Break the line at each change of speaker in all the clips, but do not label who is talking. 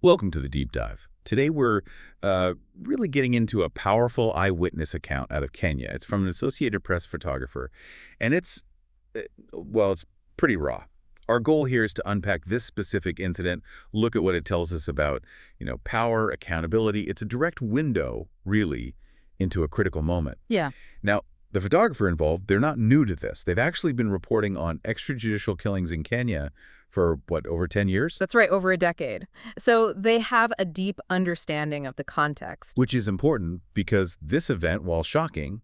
Welcome to the deep dive. Today we're really getting into a powerful eyewitness account out of Kenya. It's from an Associated Press photographer, and it's pretty raw. Our goal here is to unpack this specific incident, look at what it tells us about, power, accountability. It's a direct window, really, into a critical moment.
Yeah.
Now, the photographer involved, they're not new to this. They've actually been reporting on extrajudicial killings in Kenya for, over 10 years?
That's right, over a decade. So they have a deep understanding of the context.
Which is important because this event, while shocking,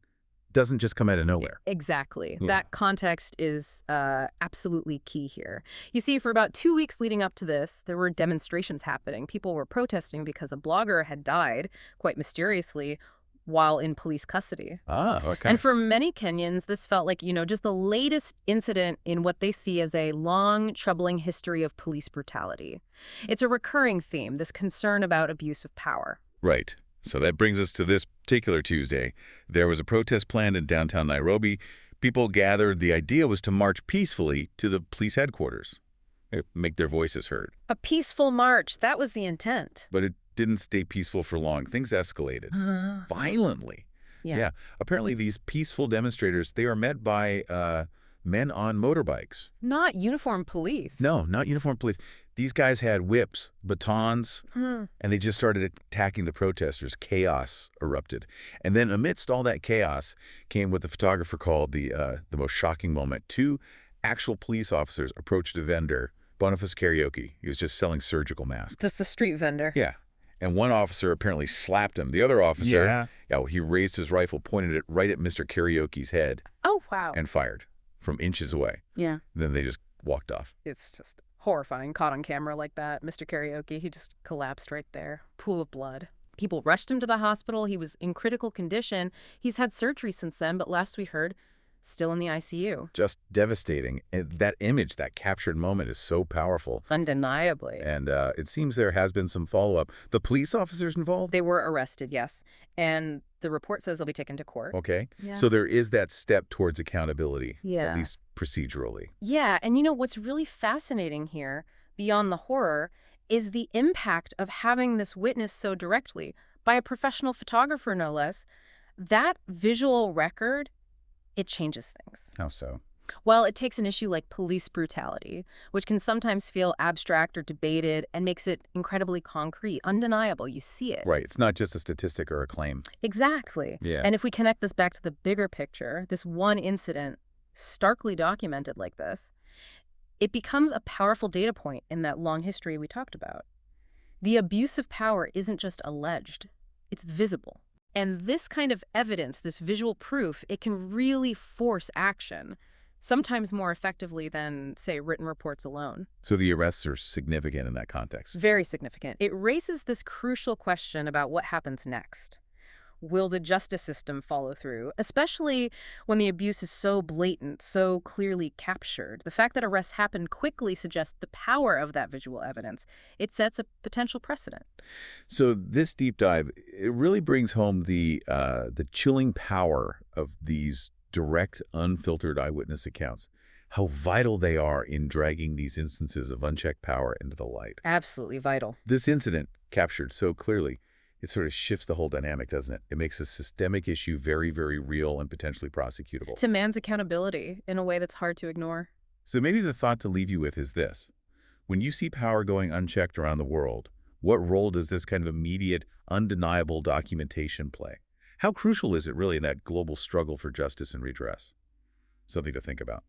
doesn't just come out of nowhere.
Exactly.
Yeah.
That context is absolutely key here. You see, for about 2 weeks leading up to this, there were demonstrations happening. People were protesting because a blogger had died, quite mysteriously, while in police custody.
Ah, okay.
And for many Kenyans, this felt like, just the latest incident in what they see as a long, troubling history of police brutality. It's a recurring theme, this concern about abuse of power.
Right. So that brings us to this particular Tuesday. There was a protest planned in downtown Nairobi. People gathered. The idea was to march peacefully to the police headquarters, make their voices heard.
A peaceful march, that was the intent.
But it didn't stay peaceful for long. Things escalated violently.
Yeah.
Apparently these peaceful demonstrators, they are met by men on motorbikes.
Not uniformed police.
No, not uniformed police. These guys had whips, batons, and they just started attacking the protesters. Chaos erupted. And then amidst all that chaos came what the photographer called the most shocking moment. Two actual police officers approached a vendor, Bonifas Kariuki. He was just selling surgical masks.
Just a street vendor.
Yeah. And one officer apparently slapped him. The other officer, he raised his rifle, pointed it right at Mr. Karaoke's head.
Oh, wow.
And fired from inches away.
Yeah.
Then they just walked off.
It's just horrifying, caught on camera like that. Mr. Karaoke, he just collapsed right there. Pool of blood. People rushed him to the hospital. He was in critical condition. He's had surgery since then, but last we heard, still in the ICU.
Just devastating. And that image, that captured moment is so powerful.
Undeniably.
And it seems there has been some follow-up. The police officers involved?
They were arrested, yes. And the report says they'll be taken to court.
Okay.
Yeah.
So there is that step towards accountability,
Yeah.
at least procedurally.
Yeah, and what's really fascinating here, beyond the horror, is the impact of having this witnessed so directly, by a professional photographer no less. That visual record, it changes things.
How so?
Well, it takes an issue like police brutality, which can sometimes feel abstract or debated, and makes it incredibly concrete, undeniable. You see it.
Right. It's not just a statistic or a claim.
Exactly.
Yeah.
And if we connect this back to the bigger picture, this one incident, starkly documented like this, it becomes a powerful data point in that long history we talked about. The abuse of power isn't just alleged, it's visible. And this kind of evidence, this visual proof, it can really force action, sometimes more effectively than, say, written reports alone.
So the arrests are significant in that context.
Very significant. It raises this crucial question about what happens next. Will the justice system follow through, especially when the abuse is so blatant, so clearly captured? The fact that arrests happen quickly suggests the power of that visual evidence. It sets a potential precedent.
So this deep dive, it really brings home the chilling power of these direct, unfiltered eyewitness accounts, how vital they are in dragging these instances of unchecked power into the light.
Absolutely vital.
This incident, captured so clearly, it sort of shifts the whole dynamic, doesn't it? It makes a systemic issue very, very real and potentially prosecutable.
It demands accountability in a way that's hard to ignore.
So maybe the thought to leave you with is this. When you see power going unchecked around the world, what role does this kind of immediate, undeniable documentation play? How crucial is it really in that global struggle for justice and redress? Something to think about.